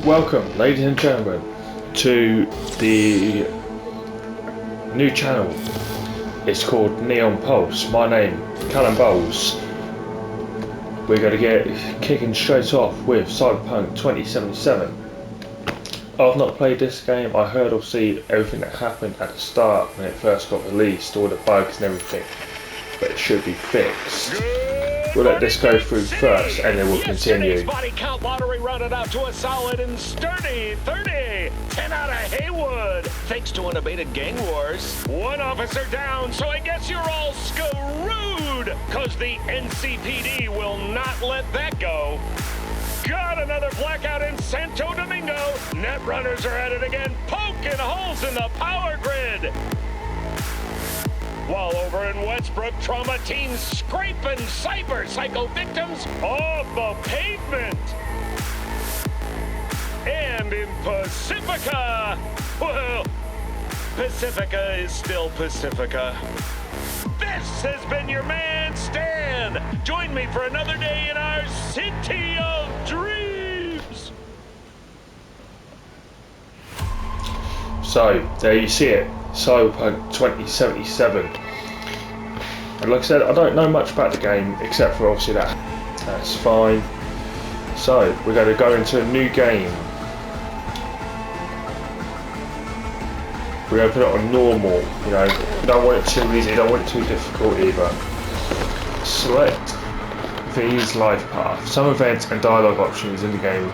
Welcome, ladies and gentlemen, to the new channel. It's called Neon Pulse. My name, Callum Bowles. We're going to get kicking straight off with Cyberpunk 2077. I've not played this game. I heard obviously everything that happened at the start when it first got released, all the bugs and everything, but it should be fixed. We'll let this go through first and then we'll continue. Yesterday's body count lottery rounded out to a solid and sturdy 30. 10 out of Haywood, thanks to unabated gang wars. One officer down, so I guess you're all screwed, cause the NCPD will not let that go. Got another blackout in Santo Domingo. Netrunners are at it again, poking holes in the power grid. While over in Westbrook, trauma teams scraping cyber psycho victims off the pavement. And in Pacifica, well, Pacifica is still Pacifica. This has been your man, Stan. Join me for another day in our city of dreams. So, there you see it. Cyberpunk 2077. And like I said, I don't know much about the game except for obviously that's fine. So we're going to go into a new game. We're going to put it on normal, you know, we don't want it too easy, don't want it too difficult either. Select these life paths. Some events and dialogue options in the game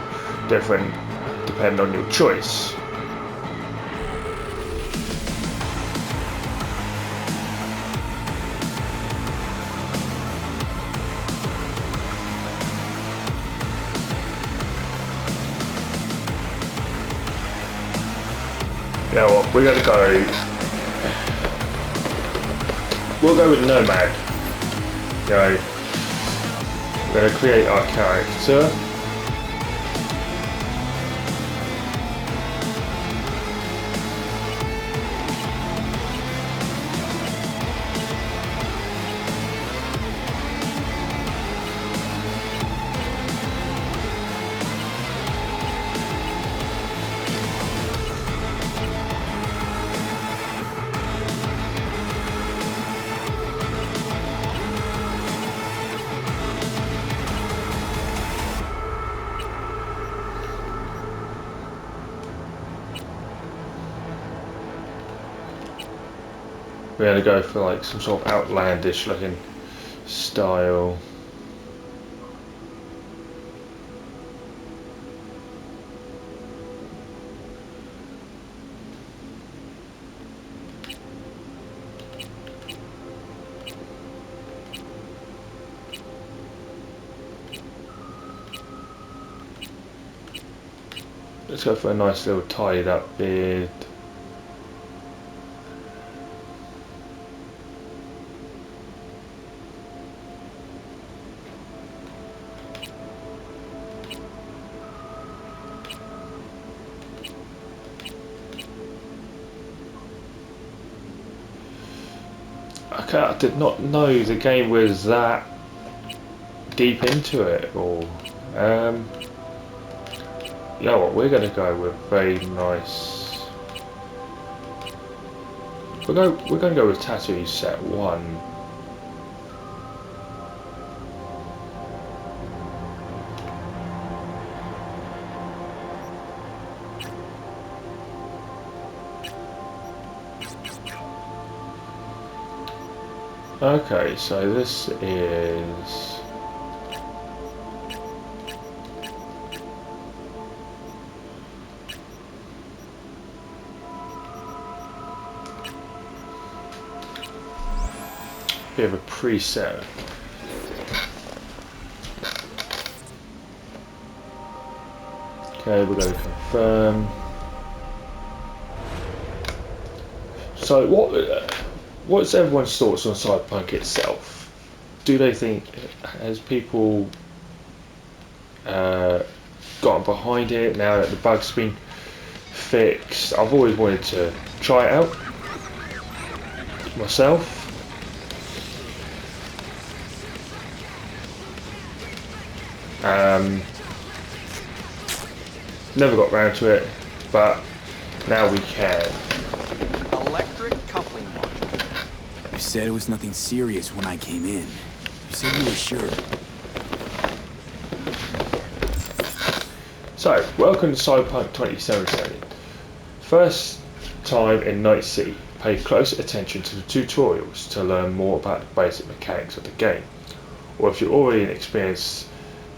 different depend on your choice. You know what, we're gonna go. We'll go with Nomad. You know, we're gonna create our character. We're going to go for like some sort of outlandish looking style. Let's go for a nice little tied up beard. Okay, I did not know the game was that deep into it, or you know what, we're going to go with very nice. We're going to go with tattoo set 1. Okay, so this is a bit of a preset. Okay, we're going to confirm. So what's everyone's thoughts on Cyberpunk itself? Do they think, has people gotten behind it now that the bug's been fixed? I've always wanted to try it out myself. Never got round to it, but now we can. Electric coupling module. You said it was nothing serious when I came in. You said you were sure. So, welcome to Cyberpunk 2077. First time in Night City, pay close attention to the tutorials to learn more about the basic mechanics of the game. Or if you're already an experienced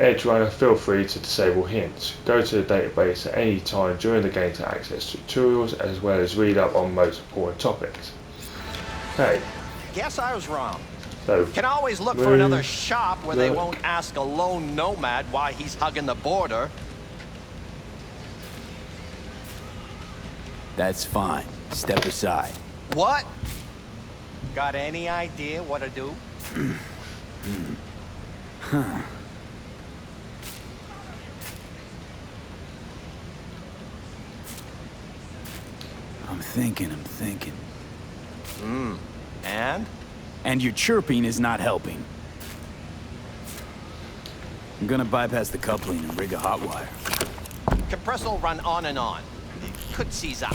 Edge runner, feel free to disable hints. Go to the database at any time during the game to access tutorials as well as read up on most important topics. Okay, Guess I was wrong. so Can always look for another shop where they won't ask a lone nomad why he's hugging the border. That's fine. Step aside. What? Got any idea what to do? I'm thinking. And? And your chirping is not helping. I'm gonna bypass the coupling and rig a hot wire. Compressor will run on and on. It could seize up.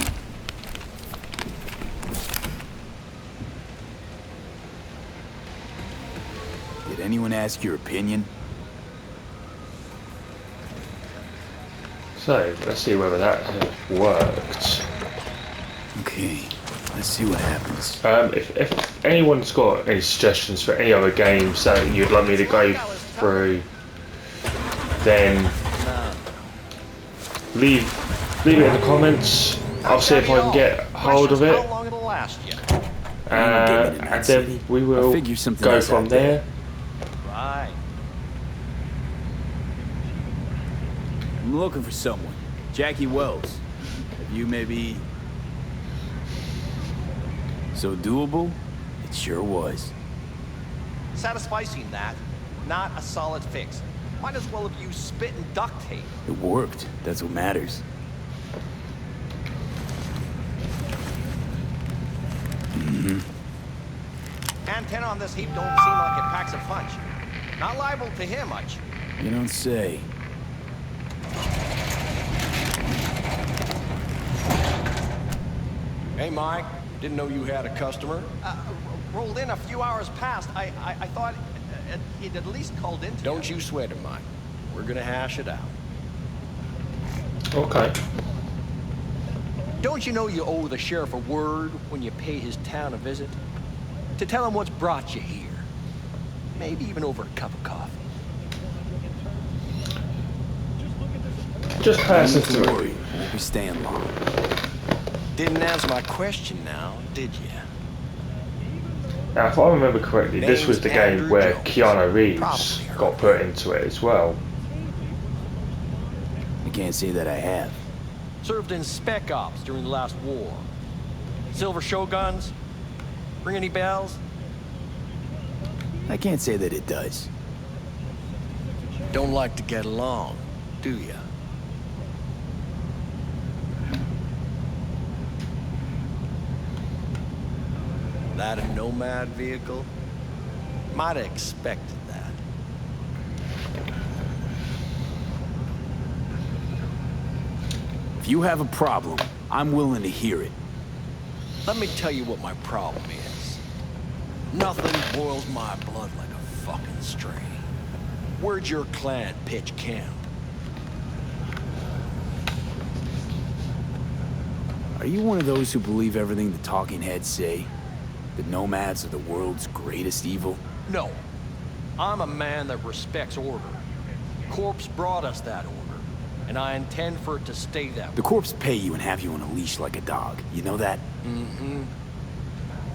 Did anyone ask your opinion? So, let's see whether that has worked. Okay, let's see what happens. If anyone's got any suggestions for any other games that you'd like me to go through, then leave it in the comments. I'll see if I can get hold of it, How long it'll last you? and then we will figure something go else from out there. there. Right. I'm looking for someone. Jackie Wells. Have you maybe... So doable? It sure was. Satisficing that, not a solid fix. Might as well have used spit and duct tape. It worked. That's what matters. Antenna on this heap don't seem like it packs a punch. Not liable to hear much. You don't say. Hey, Mike. Didn't know you had a customer. Rolled in a few hours past. I thought he'd at least called in. Don't you sweat it, Mike. We're gonna hash it out. Okay. Don't you know you owe the sheriff a word when you pay his town a visit? To tell him what's brought you here. Maybe even over a cup of coffee. Just passing Don't through. worry. Won't be staying long. Didn't answer my question now, did you? Now, if I remember correctly, this was the game Andrew where Jones. Keanu Reeves Probably heard got of put into it as well. I can't say that I have. Served in Spec Ops during the last war. Silver Shoguns? Ring any bells? I can't say that it does. Don't like to get along, do ya? That a Nomad vehicle? Might have expected that. If you have a problem, I'm willing to hear it. Let me tell you what my problem is. Nothing boils my blood like a fucking string. Where'd your clan pitch camp? Are you one of those who believe everything the talking heads say? The nomads are the world's greatest evil? No. I'm a man that respects order. Corpse brought us that order, and I intend for it to stay that way. The corps pay you and have you on a leash like a dog. You know that? Mm-hmm.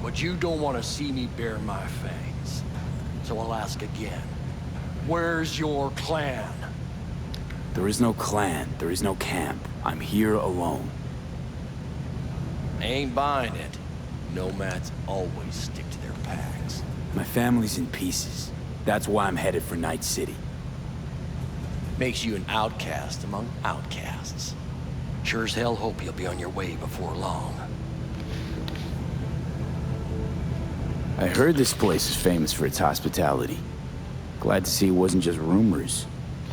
But you don't want to see me bare my fangs. So I'll ask again. Where's your clan? There is no clan. There is no camp. I'm here alone. Ain't buying it. Nomads always stick to their packs. My family's in pieces. That's why I'm headed for Night City. Makes you an outcast among outcasts. Sure as hell hope you'll be on your way before long. I heard this place is famous for its hospitality. Glad to see it wasn't just rumors.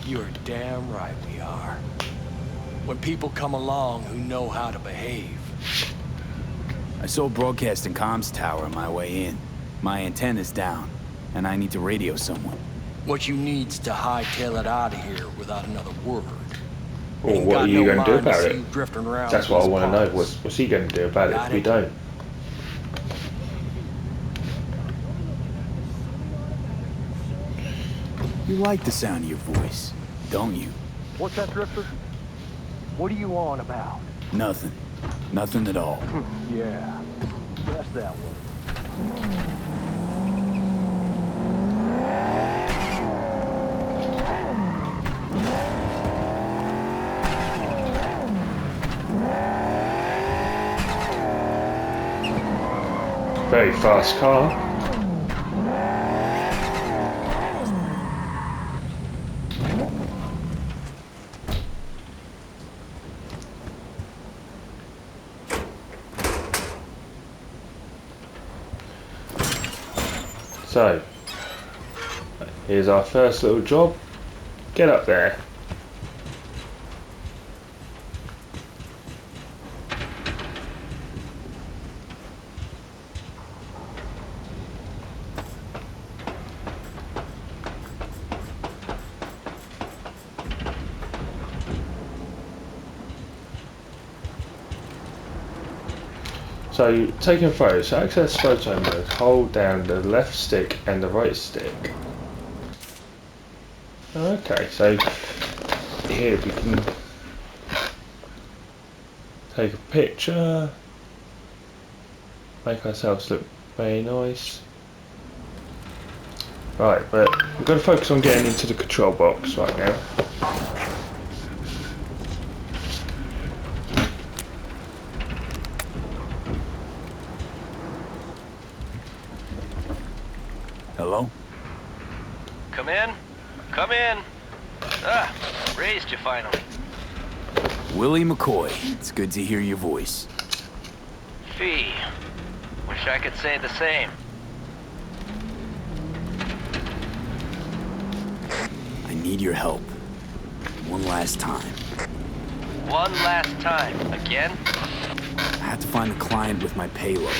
You're damn right we are. when people come along who know how to behave. I saw a broadcasting comms tower on my way in. My antenna's down, and I need to radio someone. What you need's to hightail it out of here without another word. Or Ain't what got are you no going to do mind about see it? you drifting around That's what I these want to know. parts. What's he going to do about it Got if we it? don't? You like the sound of your voice, don't you? What's that, Drifter? What are you on about? Nothing. Nothing at all. Yeah, guess that one. Very fast car. So, here's our first little job. Get up there. So, taking photos. To access photo mode, hold down the left stick and the right stick. Okay, so here we can take a picture, make ourselves look very nice. Right, but we've got to focus on getting into the control box right now. Hello? Come in. Come in. Ah, raised you finally. Willie McCoy. It's good to hear your voice. Fee. Wish I could say the same. I need your help. One last time. One last time. Again? I have to find the client with my payload,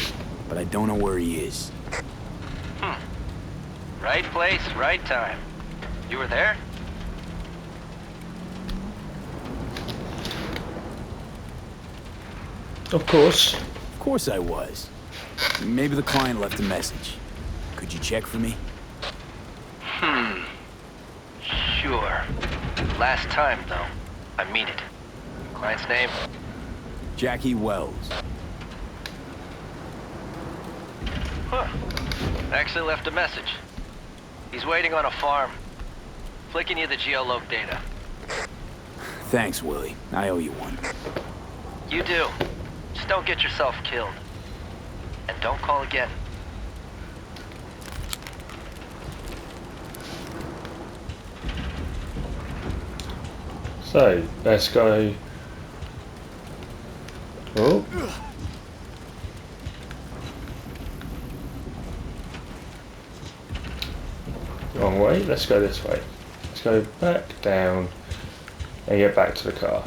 but I don't know where he is. Right place, right time. You were there? Of course. Of course I was. Maybe the client left a message. Could you check for me? Sure. Last time, though. I mean it. Client's name? Jackie Wells. Huh. Actually left a message. He's waiting on a farm. Flicking you the geoloc data. Thanks, Willie. I owe you one. You do. Just don't get yourself killed. And don't call again. So, let's go. Oh. Wrong way, let's go this way. Let's go back down and get back to the car.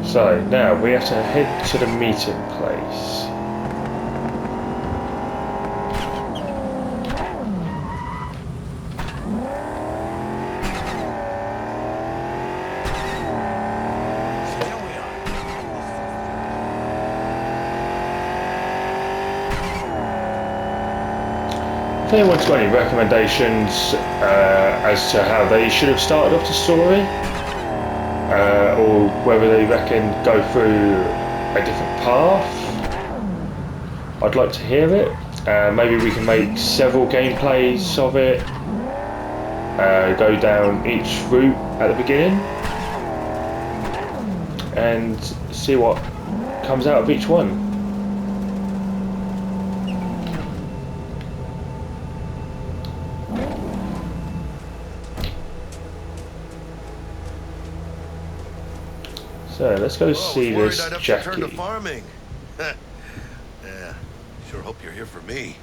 So now we have to head to the meeting place. If anyone's got any recommendations as to how they should have started off the story, or whether they reckon go through a different path, I'd like to hear it. Maybe we can make several gameplays of it, go down each route at the beginning, and see what comes out of each one. So let's go Oh, see I was worried this I'd have to turn to Jackie. farming. Yeah, sure hope you're here for me.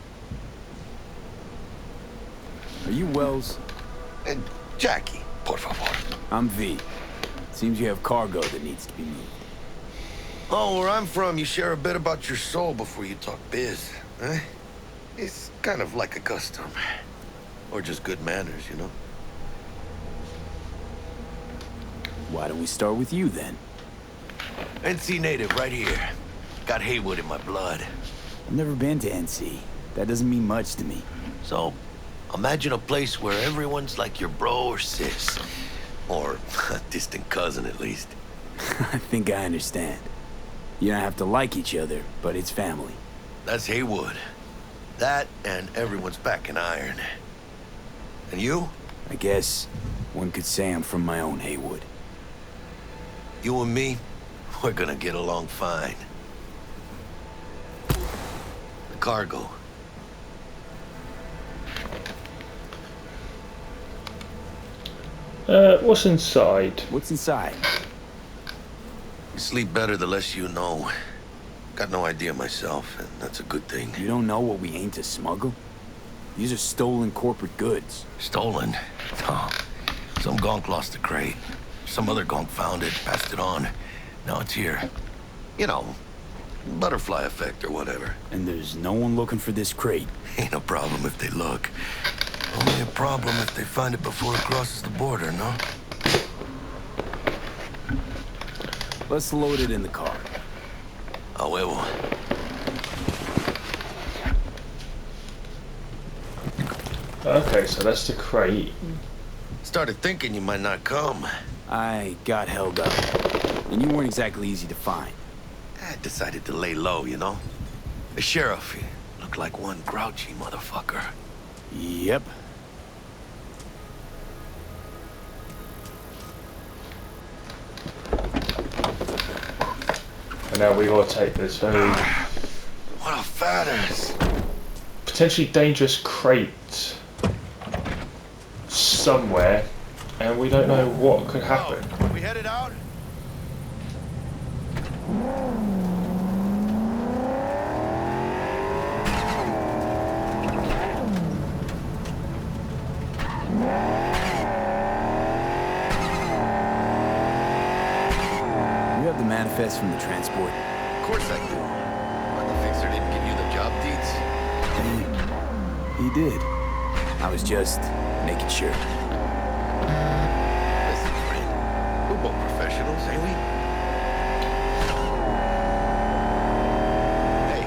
Are you Wells? And Jackie, por favor. I'm V. Seems you have cargo that needs to be moved. Oh, where I'm from, you share a bit about your soul before you talk biz, eh? It's kind of like a custom. Or just good manners, you know? Why don't we start with you, then? NC native, right here. Got Haywood in my blood. I've never been to NC. That doesn't mean much to me. So, imagine a place where everyone's like your bro or sis. Or a distant cousin, at least. I think I understand. You don't have to like each other, but it's family. That's Haywood. That and everyone's back in iron. And you? I guess one could say I'm from my own Haywood. You and me, we're gonna get along fine. The cargo. What's inside? What's inside? You sleep better the less you know. Got no idea myself, and that's a good thing. You don't know what we aim to smuggle? These are stolen corporate goods. Stolen? No. Some gonk lost the crate. Some other gonk found it, passed it on. Now it's here. You know, butterfly effect or whatever. And there's no one looking for this crate. Ain't no problem if they look. Only a problem if they find it before it crosses the border, no? Let's load it in the car. A huevo. Okay, so that's the crate. Started thinking you might not come. I got held up. And you weren't exactly easy to find. I decided to lay low, you know? The sheriff, he looked like one grouchy motherfucker. Yep. And now we gotta take this very What a fat ass. potentially dangerous crate somewhere, and we don't know what could happen. We headed out? You have the manifest from the transport. Of course I do. But the fixer didn't give you the job deeds? He did. I was just making sure. Listen, friend. We're both professionals, ain't we? Hey,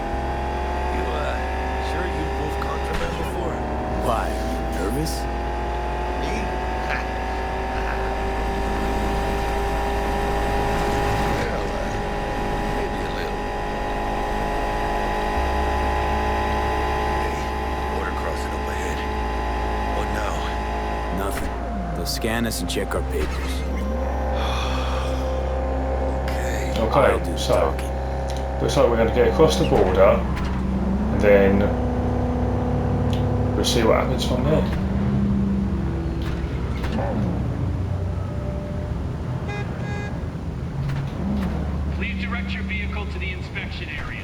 you, sure you've moved contraband before? Why? Are you nervous? Me? Well, maybe a little. Hey, border crossing up ahead. What now? Nothing. They'll scan us and check our papers. Okay. I'll Okay, do the so talking. looks like we're going to get across the border, and then we'll see what happens from there. Please direct your vehicle to the inspection area.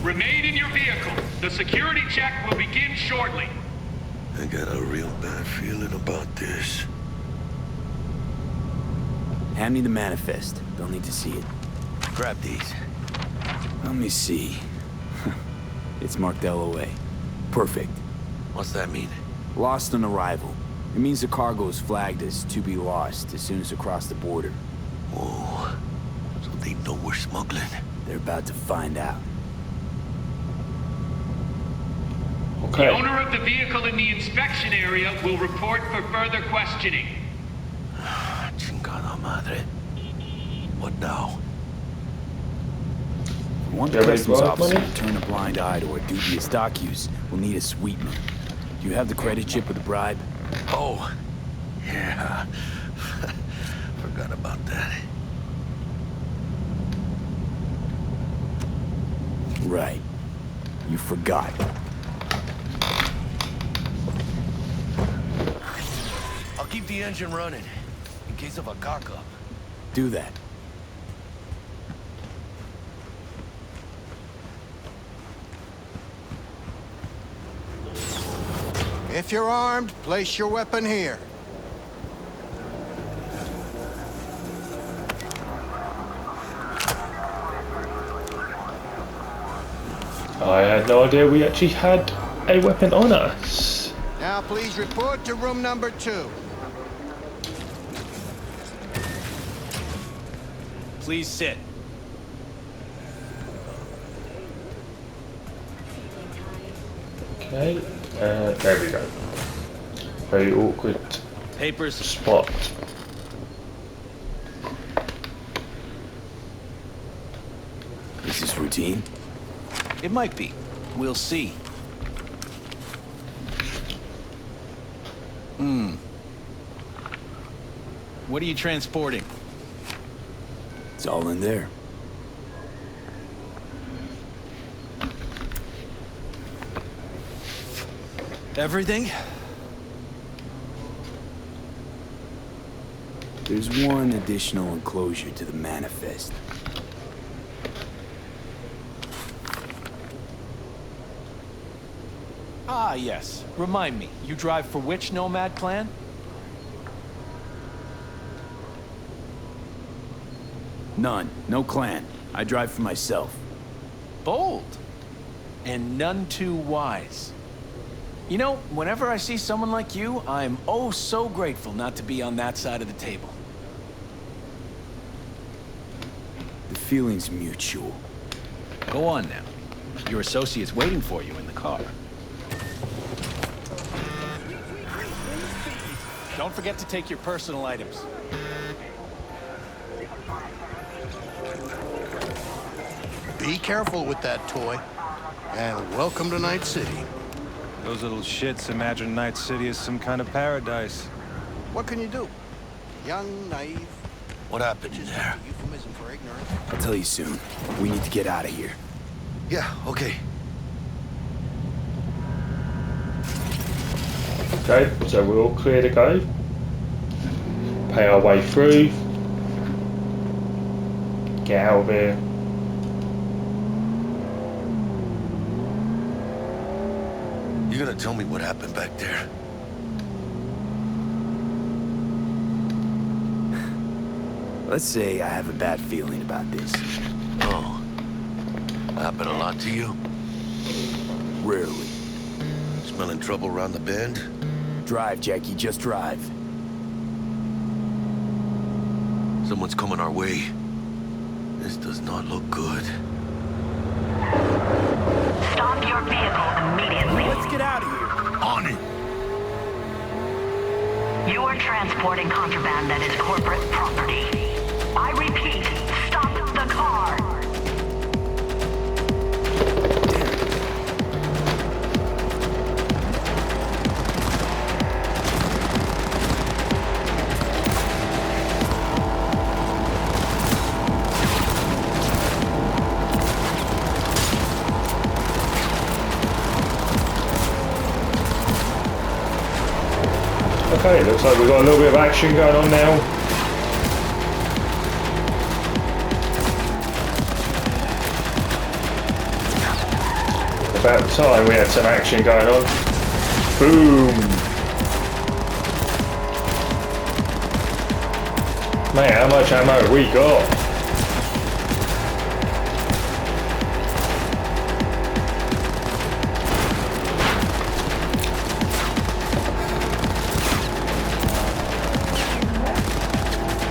Remain in your vehicle. The security check will begin shortly. I got a real bad feeling about this. Hand me the manifest. They'll need to see it. Grab these. Let me see. It's marked LOA. Perfect. What's that mean? Lost on arrival. It means the cargo is flagged as to be lost as soon as across the border. Oh, so they know we're smuggling. They're about to find out. Okay. The owner of the vehicle in the inspection area will report for further questioning. Chingada madre. What now? For one You have any customs blood officer money? to turn a blind eye to our dubious dock use will need a sweetener. Do you have the credit chip with the bribe? Oh, yeah. Forgot about that. Right. You forgot. I'll keep the engine running. In case of a cock-up. Do that. If you're armed, place your weapon here. I had no idea we actually had a weapon on us. Now please report to room number 2. Please sit. Okay, there we go. Very awkward Papers. spot. Is this routine? It might be. We'll see. What are you transporting? It's all in there. Everything? There's one additional enclosure to the manifest. Ah, yes. Remind me, you drive for which nomad clan? None. No clan. I drive for myself. Bold. And none too wise. You know, whenever I see someone like you, I'm oh so grateful not to be on that side of the table. The feeling's mutual. Go on now. Your associate's waiting for you in the car. Don't forget to take your personal items. Be careful with that toy. And welcome to Night City. Those little shits imagine Night City is some kind of paradise. What can you do? Young, naive. What happened in there? Euphemism for ignorance. I'll tell you soon. We need to get out of here. Yeah, okay. Okay, so we're all clear to go. Pay our way through. Get out of here. You gonna tell me what happened back there? Let's say I have a bad feeling about this. Oh. Happened a lot to you? Rarely. Smelling trouble around the bend? Drive, Jackie, just drive. Someone's coming our way. This does not look good. Stop your vehicle immediately. Let's get out of here. On it! You are transporting contraband that is corporate property. I repeat, stop the car. Okay, looks like we've got a little bit of action going on now. About time we had some action going on. Boom! Man, how much ammo have we got?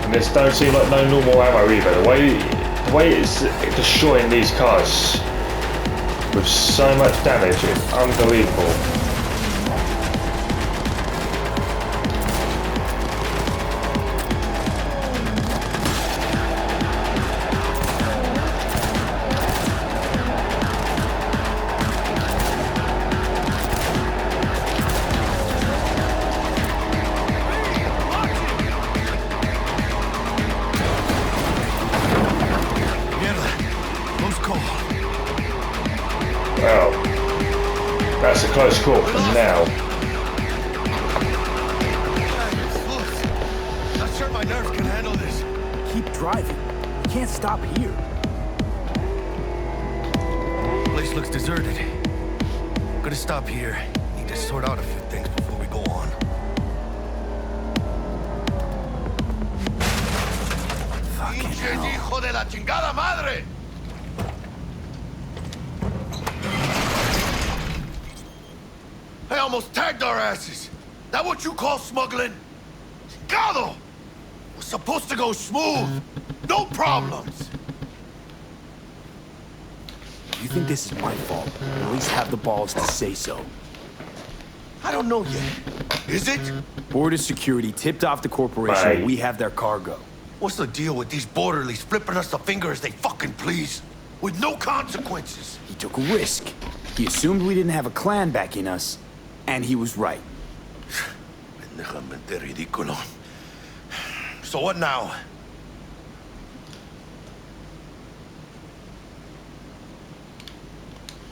And this don't seem like no normal ammo either. The way it's destroying these cars with so much damage is unbelievable. Well, that's a close call for now. That turned my nerves driving. We can't stop here. Place looks deserted. Gonna stop here. Need to sort out a few things before we go on. Fucking hell. Hijo de la chingada madre! I almost tagged our asses. That what you call smuggling? Chingado! Was supposed to go smooth. No problems. You think this is my fault? At least have the balls to say so. I don't know yet. Is it? Border security tipped off the corporation Right. that we have their cargo. What's the deal with these borderlies flipping us the finger as they fucking please? With no consequences. He took a risk. He assumed we didn't have a clan backing us, and he was right. Pendejamente ridículo. So what now?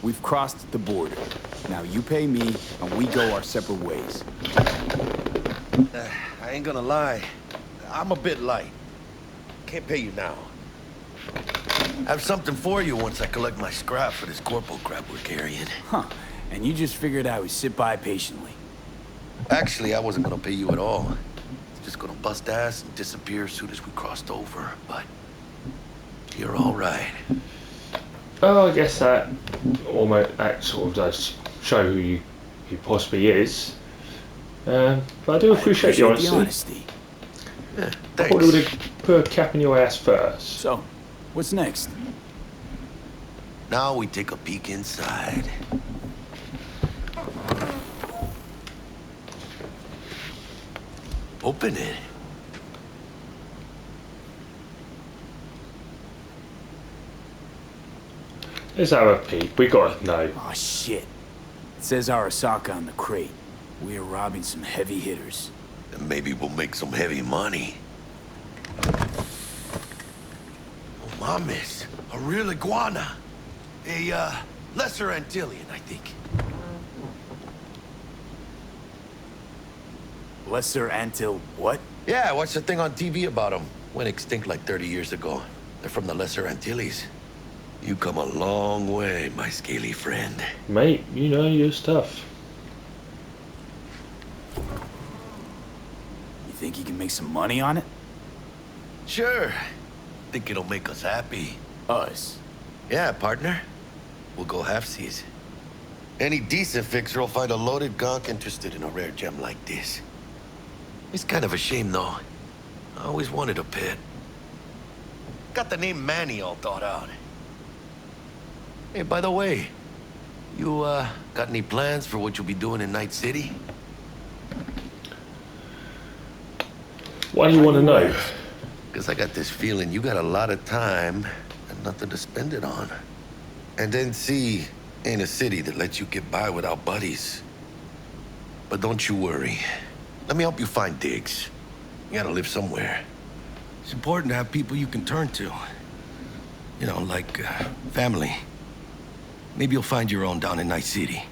We've crossed the border. Now you pay me, and we go our separate ways. I ain't gonna lie. I'm a bit light. Can't pay you now. I have something for you once I collect my scrap for this corporal crap we're carrying. Huh. And you just figured I would sit by patiently. Actually, I wasn't gonna pay you at all. Just gonna bust ass and disappear as soon as we crossed over, but you're all right. Oh, I guess that sort of does show who he possibly is. But I do appreciate the honesty. Yeah, I thanks. thought it would have put a cap in your ass first. So, what's next? Now we take a peek inside. Open it. Let's have a peek. We gotta know. Oh shit. It says Arasaka on the crate. We are robbing some heavy hitters. And maybe we'll make some heavy money. Oh, mames. A real iguana. A, lesser Antillean, I think. Lesser Antil what? Yeah, I watched the thing on TV about them. Went extinct like 30 years ago. They're from the Lesser Antilles. You come a long way, my scaly friend. Mate, you know your stuff. You think you can make some money on it? Sure. Think it'll make us happy. Us? Yeah, partner. We'll go halfsies. Any decent fixer will find a loaded gonk interested in a rare gem like this. It's kind of a shame, though. I always wanted a pet. Got the name Manny all thought out. Hey, by the way, you, got any plans for what you'll be doing in Night City? Why do you want to know? Because I got this feeling you got a lot of time and nothing to spend it on. And NC ain't a city that lets you get by without buddies. But don't you worry. Let me help you find digs. You gotta live somewhere. It's important to have people you can turn to. You know, like, family. Maybe you'll find your own down in Night City.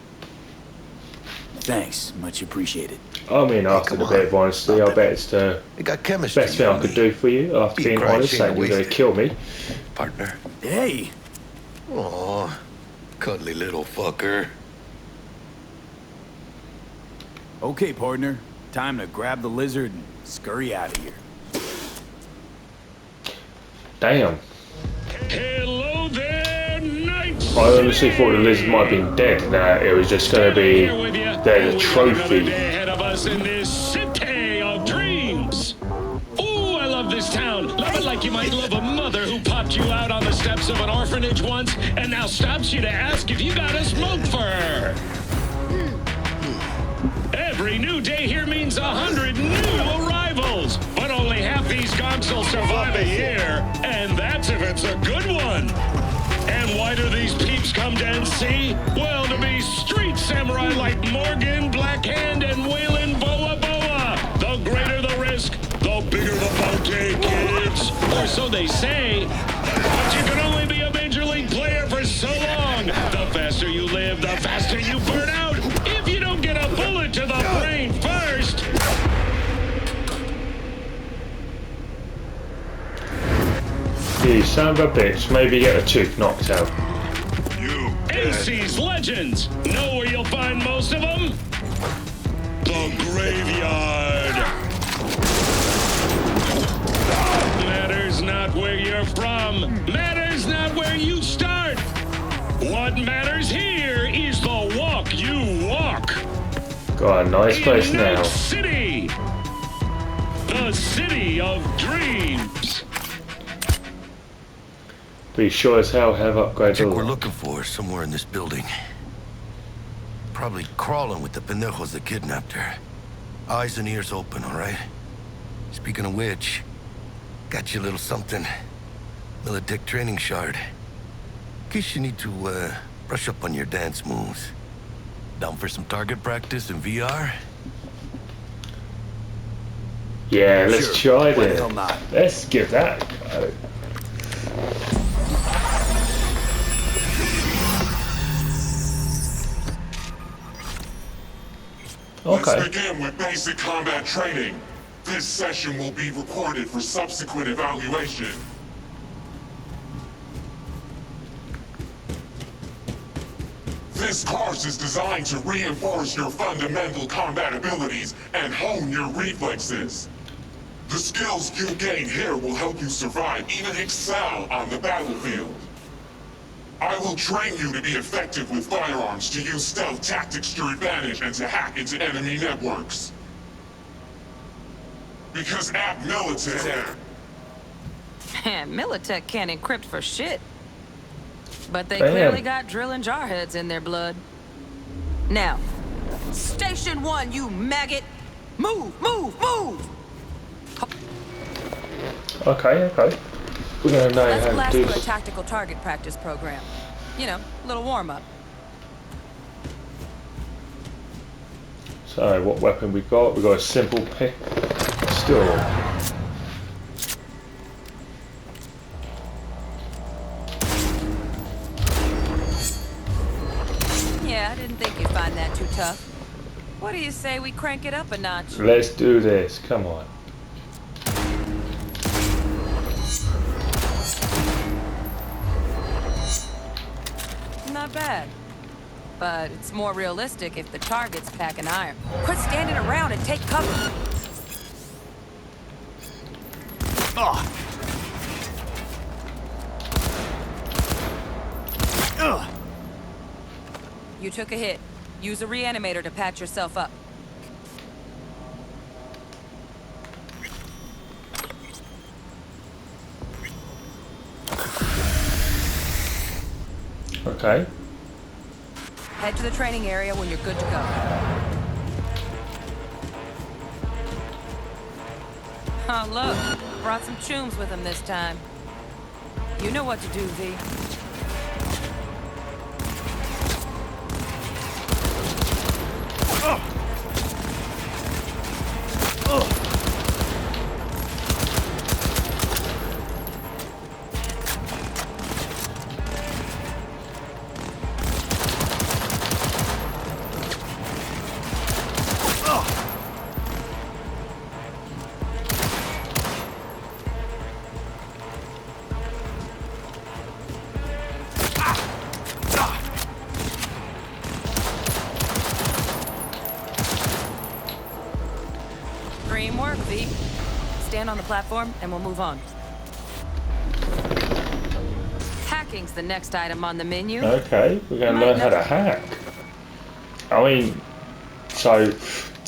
Thanks, much appreciated. I mean, after the bit of honesty, I bet it's the We got chemistry. best thing I could do for you after being honest, saying you're going to kill me. Partner. Hey! Aw, cuddly little fucker. Okay, partner. Time to grab the lizard and scurry out of here. Damn. Hello there, Knights. I honestly thought the lizard might have been dead. Nah, it was just going to be there, the trophy. Ahead of us in this city of dreams. Ooh, I love this town. Love it like you might love a mother who popped you out on the steps of an orphanage once and now stops you to ask if you got a smoke for her. Every new day here means 100 new arrivals, but only half these gonks will survive a year, and that's if it's a good one. And why do these peeps come to NC? Well, to be street samurai like Morgan, Blackhand, and Waylon Boa Boa. The greater the risk, the bigger the bounty, kids. Or so they say. But you can only be a major league player for so long. The faster you live, the faster you burn out. If you don't get a bullet to the brain first. son of a bitch. Maybe get a tooth knocked out. AC's Legends! Know where you'll find most of them? The graveyard! Matters not where you're from. Matters not where you start. What matters here is the walk you walk. Got a nice place In now. Night City! The city of dreams! We sure as hell have upgraded. Chick we're looking for is somewhere in this building. Probably crawling with the pendejos that kidnapped her. Eyes and ears open, all right? Speaking of which, got you a little something. Militech training shard. In case you need to, brush up on your dance moves. Down for some target practice in VR? Yeah, let's try Why the this. hell not? Let's give that a go. Okay. Let's begin with basic combat training. This session will be recorded for subsequent evaluation. This course is designed to reinforce your fundamental combat abilities and hone your reflexes. The skills you gain here will help you survive, even excel on the battlefield. I will train you to be effective with firearms, to use stealth tactics to your advantage, and to hack into enemy networks. Because at Militech... Militech can't encrypt for shit. But they Damn. clearly got drill and jar heads in their blood. Now, Station 1, you maggot! Move, move, move! Okay. We're gonna know Let's how to blast do through a this. tactical target practice program. You know, little warm-up. So, what weapon we got? We got a simple pistol. Yeah, I didn't think you'd find that too tough. What do you say we crank it up a notch? Let's do this. Come on. Not bad. But it's more realistic if the target's packing iron. Quit standing around and take cover. Ugh. Ugh. You took a hit. Use a reanimator to patch yourself up. Okay. Head to the training area when you're good to go. Oh, look. Brought some chooms with him this time. You know what to do, V. Dream work, V. Stand on the platform and we'll move on. Hacking's the next item on the menu. Okay, we're going to learn how to hack. I mean, so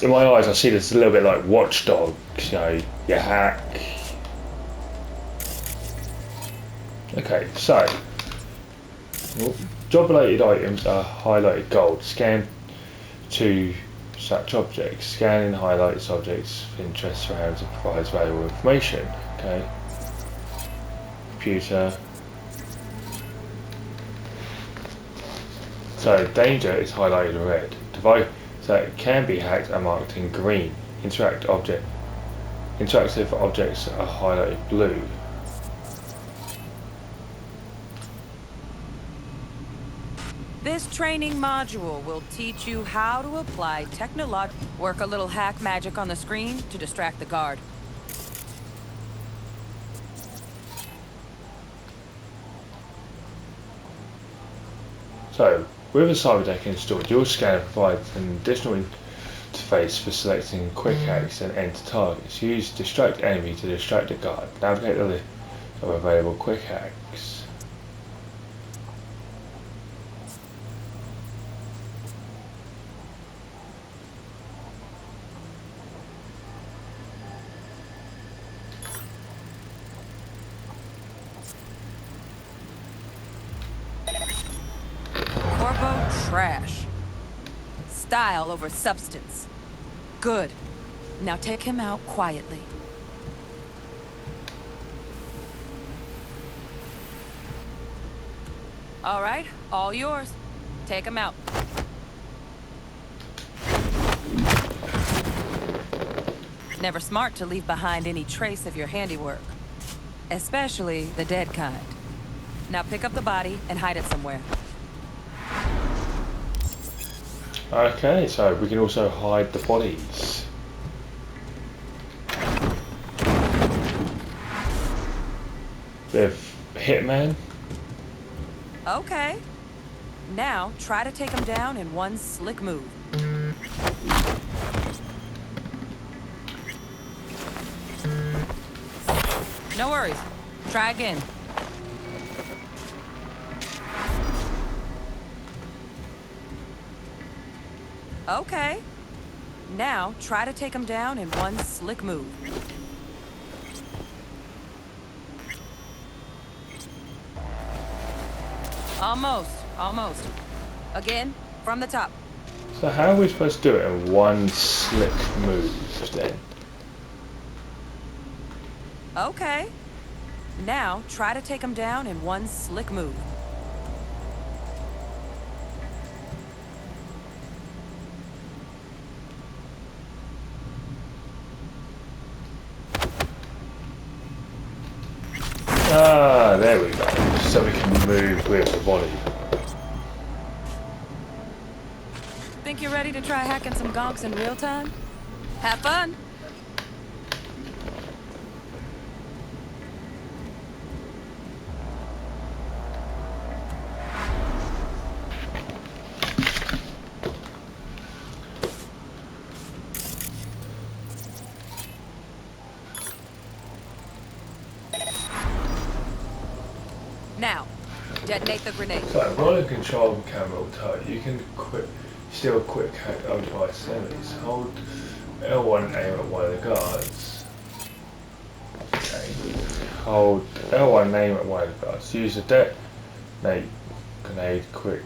in my eyes, I see this a little bit like Watch Dogs. You know, you hack. Okay, so job-related items are highlighted gold. Scan to such objects. Scanning highlights objects of interest surrounds and provides valuable information. Okay. Computer. So danger is highlighted in red. Device that can be hacked are marked in green. Interactive objects are highlighted blue. This training module will teach you how to apply work a little hack magic on the screen to distract the guard. So, with a Cyberdeck installed, your scanner provides an additional interface for selecting quick hacks and enter targets. Use distract enemy to distract a guard. Navigate the list of available quick hacks. Trash. Style over substance. Good. Now take him out quietly. All right, all yours. Take him out. Never smart to leave behind any trace of your handiwork. Especially the dead kind. Now pick up the body and hide it somewhere. Okay, so we can also hide the bodies. With Hitman. Okay. Now try to take him down in one slick move. No worries. Try again. Okay. Now, try to take him down in one slick move. Almost. Almost. Again, from the top. So how are we supposed to do it in one slick move then? Okay. Now, try to take him down in one slick move. Ah, there we go. So we can move with the body. Think you're ready to try hacking some gonks in real time? Have fun! Now, detonate the grenade. So, while in control of the camera or tight, you can steal a quick hack over device enemies. Hold L1 and aim at one of the guards. Okay. Hold L1 and aim at one of the guards. Use a detonate grenade quick.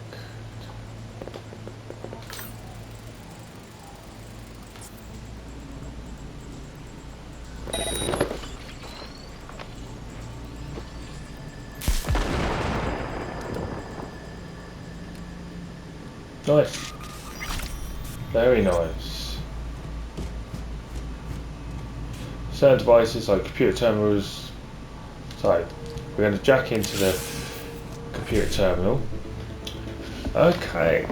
Nice. Very nice. Certain devices like computer terminals. Sorry, we're going to jack into the computer terminal. Okay.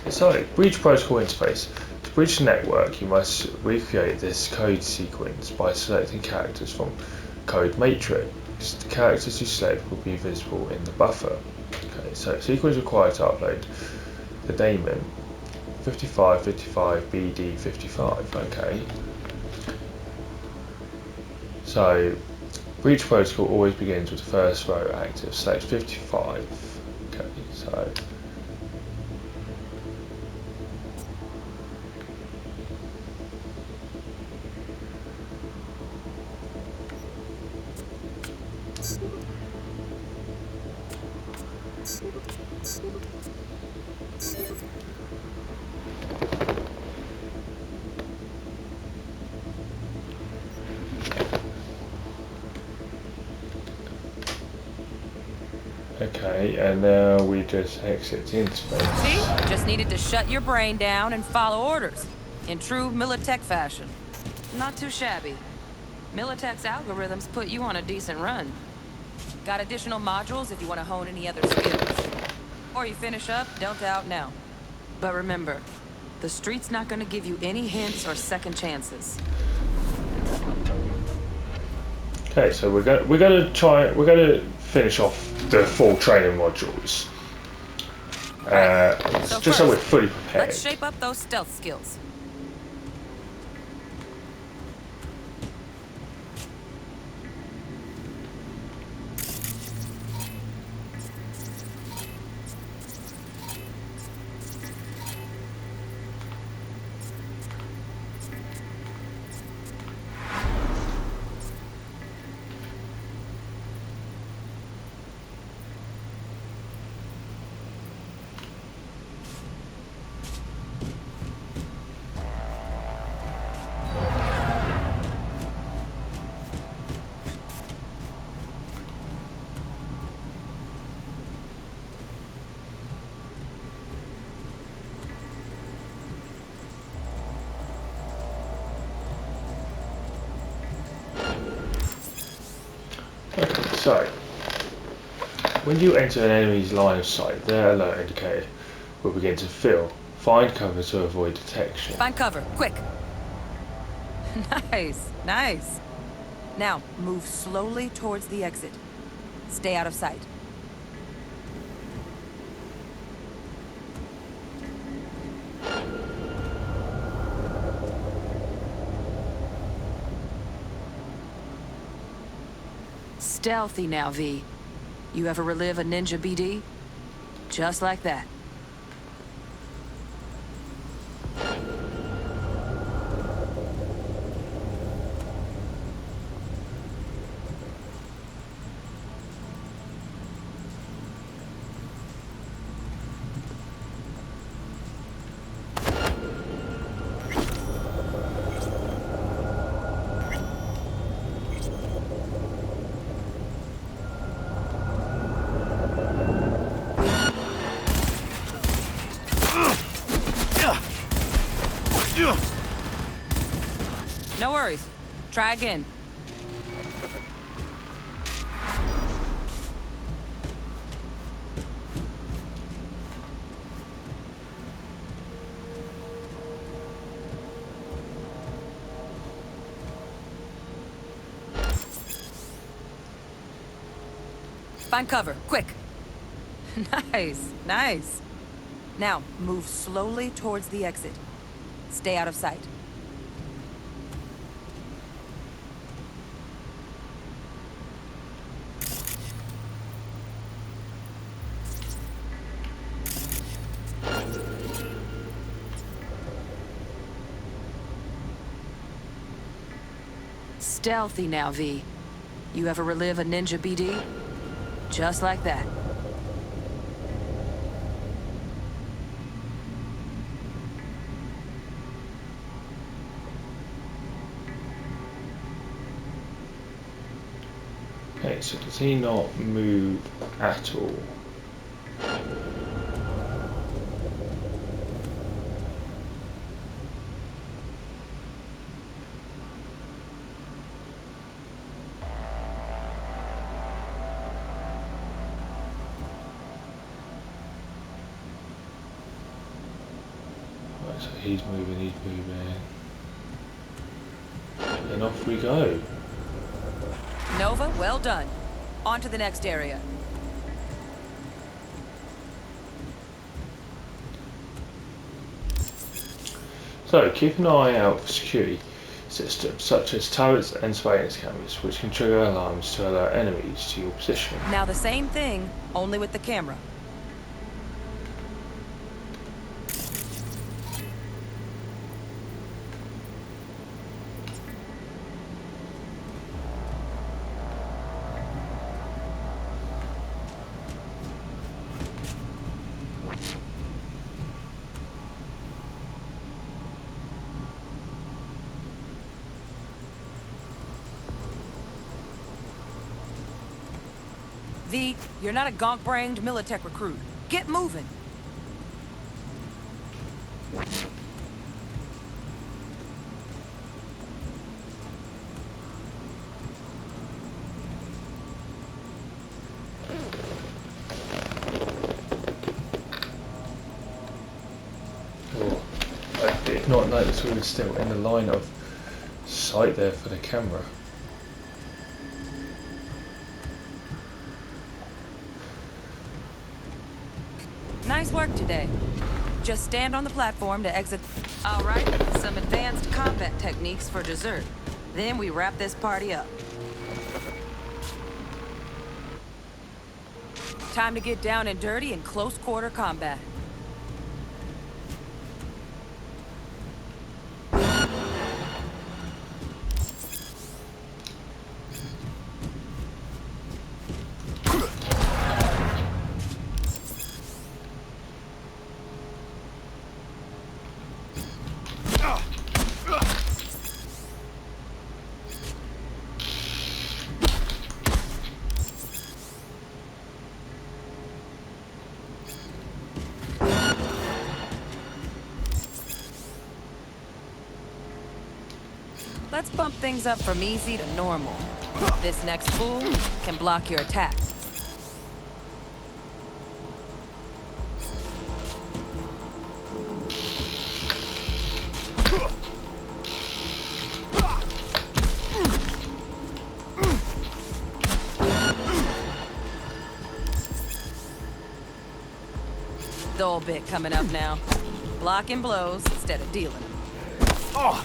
So, breach protocol interface. To breach the network, you must recreate this code sequence by selecting characters from code matrix. The characters you select will be visible in the buffer. Okay, so sequence required to upload the daemon 5555 BD 55. Okay, so breach protocol always begins with the first row active. Select 55. Okay, so okay, and now we just exit the interface. See? Just needed to shut your brain down and follow orders. In true Militech fashion. Not too shabby. Militech's algorithms put you on a decent run. Got additional modules if you want to hone any other skills. Or you finish up, don't doubt now. But remember, the street's not gonna give you any hints or second chances. Okay, so we're gonna finish off the full training modules. So just so we're first, fully prepared. let's shape up those stealth skills. Okay, so when you enter an enemy's line of sight, their alert indicator will begin to fill. Find cover to avoid detection. Find cover, quick. Nice, nice. Now, move slowly towards the exit. Stay out of sight. Stealthy now, V. You ever relive a ninja BD? Just like that. No worries. Try again. Find cover, quick. Nice, nice. Now, move slowly towards the exit. Stay out of sight. Stealthy now, V. You ever relive a ninja BD? Just like that. Okay, so does he not move at all? Right, so he's moving. And off we go. Nova, well done. On to the next area. So keep an eye out for security systems such as turrets and surveillance cameras, which can trigger alarms to alert enemies to your position. Now the same thing, only with the camera. V, you're not a gonk-brained Militech recruit. Get moving. Oh, I did not notice we were still in the line of sight there for the camera. Nice Nice work today. Just stand on the platform to exit. All right, some advanced combat techniques for dessert. Then we wrap this party up. Time to get down and dirty in close quarter combat. Let's bump things up from easy to normal. This next fool can block your attack. Dull bit coming up now. Blocking blows instead of dealing them. Oh!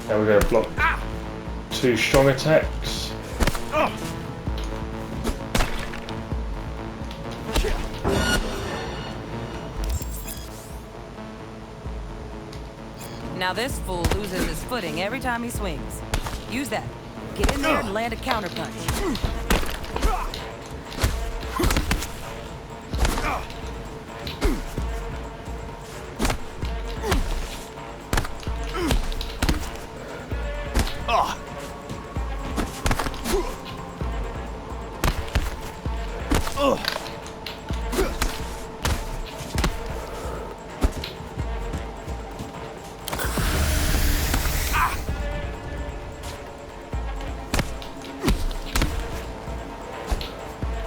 Now we're going to block 2 strong attacks. Now this fool loses his footing every time he swings. Use that. Get in there and land a counterpunch.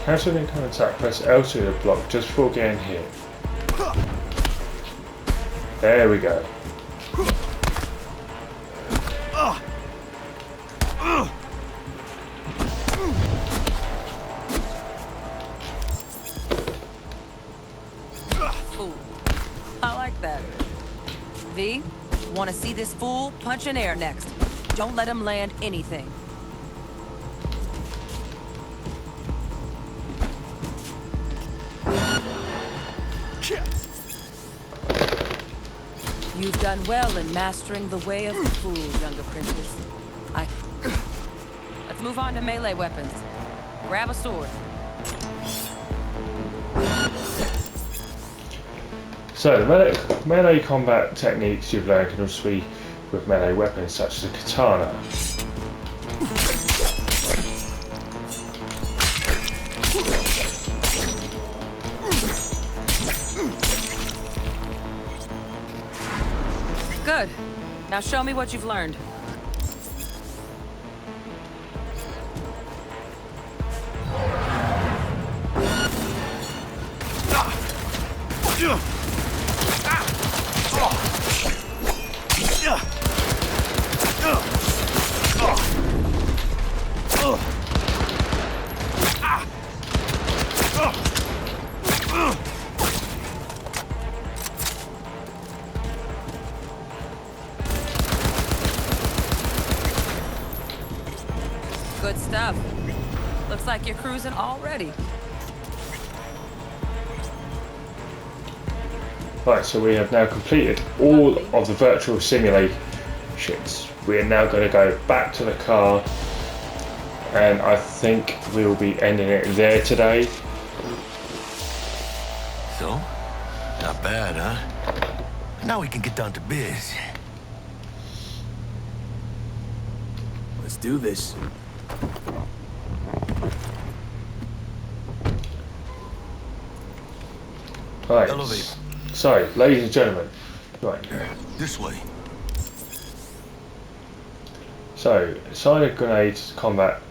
Cancel the incoming attack, press L2 to block just before getting hit. There we go. Fool. I like that. V, want to see this fool punch in air next. Don't let him land anything. You've done well in mastering the way of the fool, younger princess. Let's move on to melee weapons. Grab a sword. So the melee combat techniques you've learned can also be with melee weapons such as a katana. Good. Now show me what you've learned. Good stuff. Looks like you're cruising already. Right, so we have now completed all of the virtual simulations. We are now going to go back to the car, and I think we'll be ending it there today. So, not bad, huh? Now we can get down to biz. Let's do this. Right. Elevate. So, ladies and gentlemen, right. This way. So, assign a grenade to combat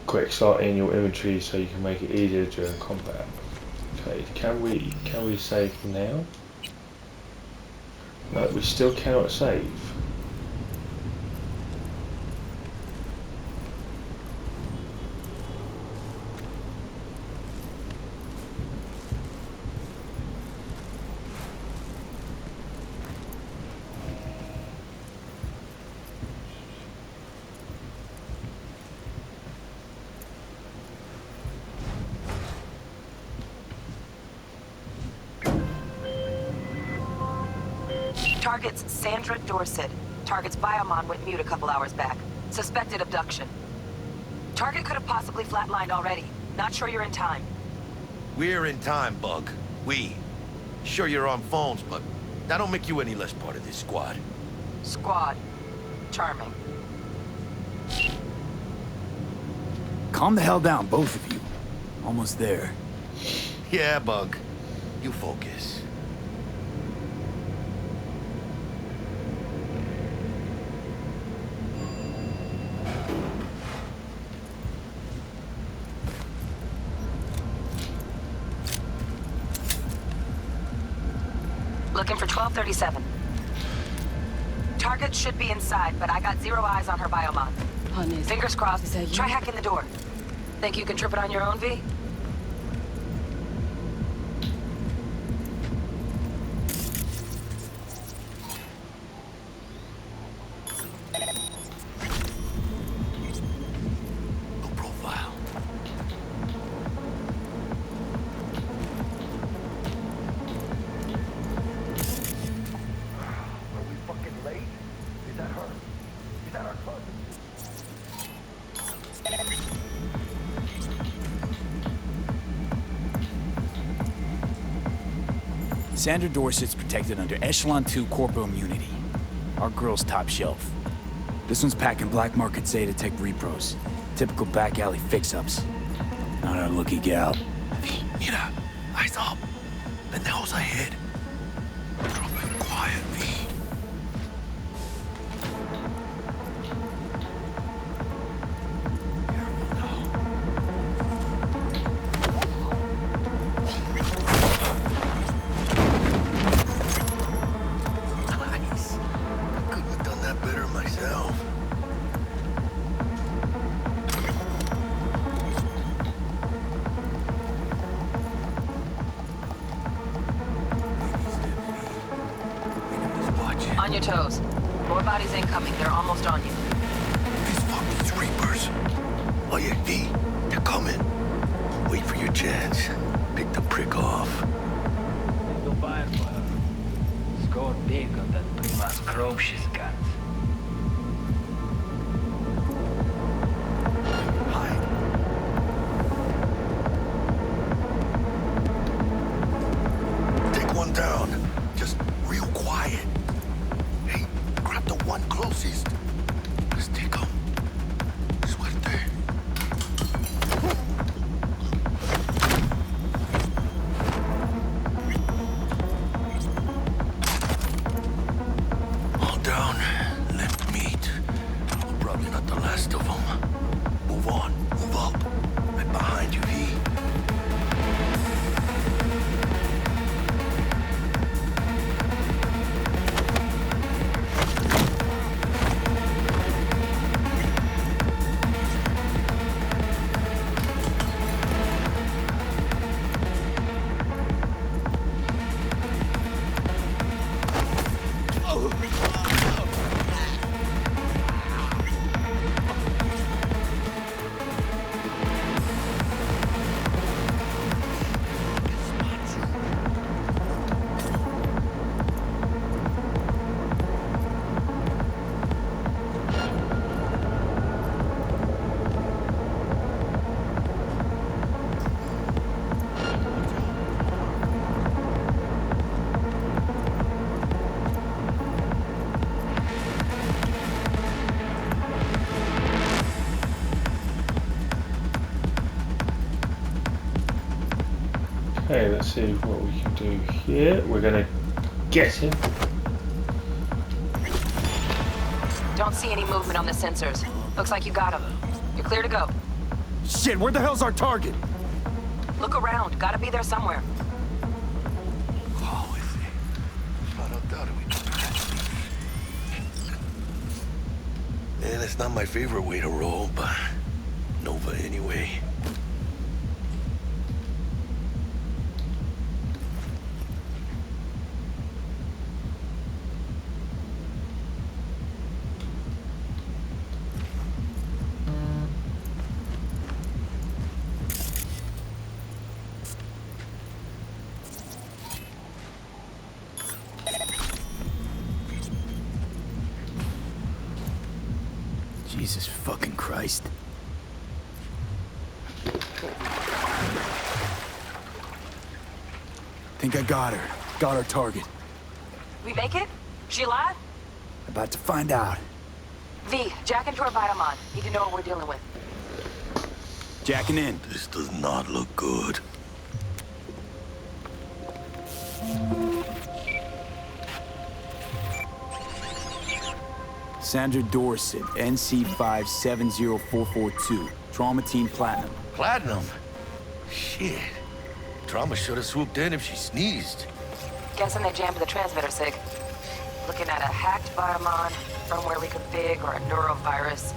quick slot in your inventory so you can make it easier during combat. Okay, can we save now? No, we still cannot save. Target's Sandra Dorset. Target's biomon went mute a couple hours back. Suspected abduction. Target could have possibly flatlined already. Not sure you're in time. We're in time, Bug. We. Sure you're on phones, but that don't make you any less part of this squad. Squad. Charming. Calm the hell down, both of you. Almost there. Yeah, Bug. You focus. Looking for 1237. Target should be inside, but I got zero eyes on her biomon. Fingers crossed. Try hacking the door. Think you can trip it on your own, V? No profile. Are we fucking late? Is that her? Is that our cousin? Sandra Dorset's protected under Echelon 2 corporal immunity. Our girl's top shelf. This one's packing black market Zeta Tech repros. Typical back alley fix-ups. Not our lucky gal. V, mira. Eyes up. Pendejos ahead. Drop it quiet, V. Nice. Couldn't have done that better myself. On your toes. More bodies incoming. They're almost on you. These fucking reapers. Oh yeah, V, they're coming. Wait for your chance. Pick the prick off. Score big on that primas grove she's got. Take one down. Just real quiet. Hey, grab the one closest. Let's take him. Suerte. All down. Limp meat. Well, probably not the last of them. Move on. Move up. Right behind you, V. Okay, let's see what we can do here. We're gonna get him. Don't see any movement on the sensors. Looks like you got him. You're clear to go. Shit, where the hell's our target? Look around. Gotta be there somewhere. Oh, ese. Para dar, we That's not my favorite way to roll, but Nova anyway. Jesus fucking Christ. Think I got her. Got our target. We make it? She alive? About to find out. V, jack into her Biomon. Need to know what we're dealing with. Jacking in. This does not look good. Sandra Dorset, NC570442. Trauma Team Platinum. Platinum? Shit. Trauma should have swooped in if she sneezed. Guessing they jammed the transmitter sig. Looking at a hacked Biomon, firmware reconfig, or a neurovirus.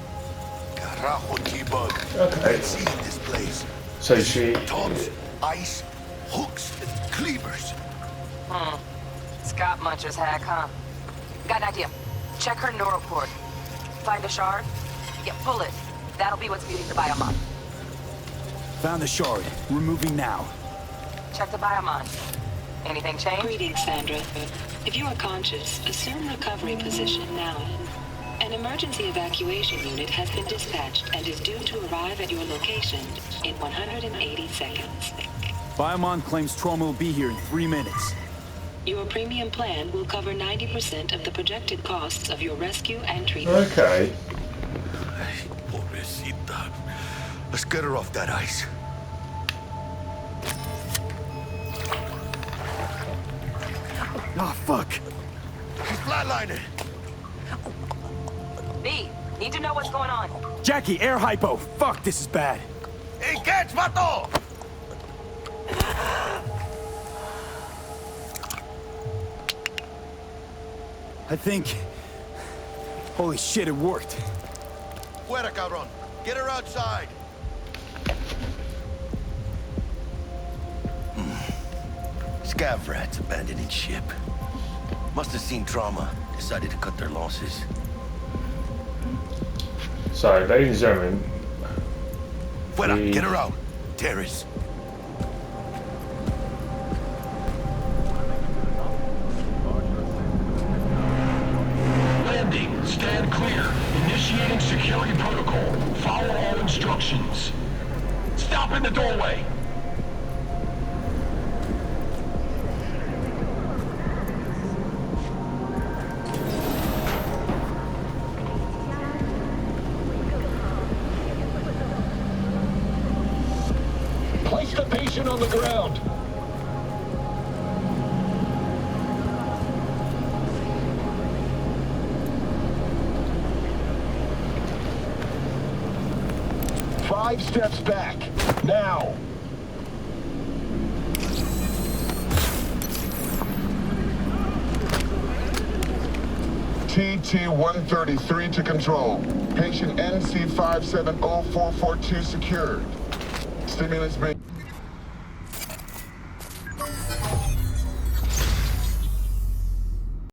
Carajo, T-Bug. Okay. Let's see this place. So she... Tubs, ice, hooks, cleavers. Scott Muncher's hack, huh? Got an idea. Check her neural port. Find a shard? Yeah, pull it. That'll be what's muting the Biomon. Found the shard. Removing now. Check the Biomon. Anything change? Greetings, Sandra. If you are conscious, assume recovery position now. An emergency evacuation unit has been dispatched and is due to arrive at your location in 180 seconds. Biomon claims Trauma will be here in 3 minutes. Your premium plan will cover 90% of the projected costs of your rescue and treatment. Okay. Pobrecita. Let's get her off that ice. Oh, fuck. She's flatlining. B, need to know what's going on. Jackie, air hypo. Fuck, this is bad. Hey, catch, vato! I think... Holy shit, it worked. Fuera, cabrón. Get her outside. Scav rats abandoning ship. Must have seen Trauma. Decided to cut their losses. So, ladies and gentlemen... Fuera, get her out. Terrace. Landing. Stand clear. Initiating security protocol. Follow all instructions. Stop in the doorway. Place the patient on the ground. Five steps back. Now. TT-133 to control. Patient NC570442 secured. Stimulus being...